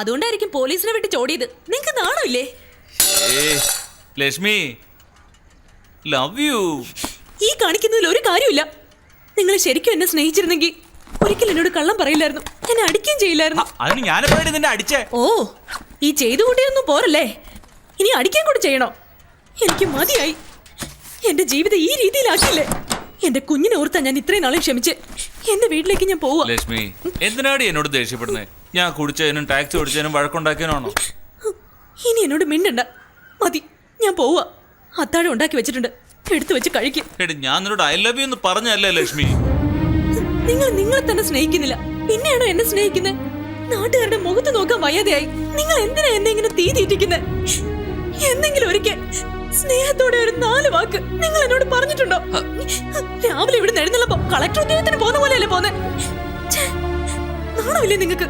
അതുകൊണ്ടായിരിക്കും പോലീസിനെ വിട്ട് ചോടിയത്. നിങ്ങക്ക് നാണമില്ലേ? Lakshmi, love you. ഈ കാണിക്കുന്നതിൽ ഒരു കാര്യമില്ല. നിങ്ങൾ ശരിക്കും എന്നെ സ്നേഹിച്ചിരുന്നെങ്കിൽ ഒരിക്കലും എന്നോട് കള്ളം പറയില്ലായിരുന്നു, എന്നെ അടിക്കുകയും ചെയ്യില്ലായിരുന്നു. അതിന് ഞാനെപ്പോഴാണ് നിന്നെ അടിച്ചേ? ഓ, ഈ ചെയ്തു കൂട്ടിയൊന്നും പോരല്ലേ, ഇനി അടിക്കാൻ കൂടി ചെയ്യണോ? എനിക്ക് മതിയായി. എന്റെ ജീവിതം ഈ രീതിയിലാക്കിയില്ലേ. എന്റെ കുഞ്ഞിനെ ഓർത്താ ഞാൻ ഇത്രയും നാളും ക്ഷമിച്ച്. എന്റെ വീട്ടിലേക്ക് ഞാൻ പോവാ. ലക്ഷ്മി, എന്തിനാടി എന്നോട് ദേഷ്യപ്പെടുന്നേ? ഞാൻ കുടിച്ചതിനും ടാക്സി ഓടിച്ചതിനും വഴക്കുണ്ടാക്കിയനാണോ? ഇനി എന്നോട് മിണ്ടണ്ട, മതി, ഞാൻ പോവാ. അത്താഴം ഉണ്ടാക്കി വെച്ചിട്ടുണ്ട്, എടുത്തു വെച്ച് കഴിക്കും. എടി, ഞാൻ നിന്നോട് ഐ ലവ് യു എന്ന് പറഞ്ഞല്ലേ ലക്ഷ്മി? നിങ്ങൾ നിങ്ങളെ തന്നെ സ്നേഹിക്കുന്നില്ല, പിന്നെയാണോ എന്നെ സ്നേഹിക്കുന്നത്? നാട്ടുകാരുടെ മുഖത്ത് നോക്കാൻ വയ്യാതെയായി. നിങ്ങൾ എന്തിനാ എന്നെ ഇങ്ങനെ തീ തീറ്റിക്കുന്നത്? എന്തെങ്കിലും ഒരിക്കൽ സ്നേഹത്തോടെ ഒരു 4 വാക്ക് നിങ്ങൾ എന്നോട് പറഞ്ഞിട്ടുണ്ടോ? രാവിലെ ഇവിടെ എഴുന്നള്ളപ്പോ കളക്ടർ ഉദ്യോഗത്തിന് പോകുന്ന പോലെയല്ലേ പോന്നെ? നാണമില്ലേ നിങ്ങൾക്ക്?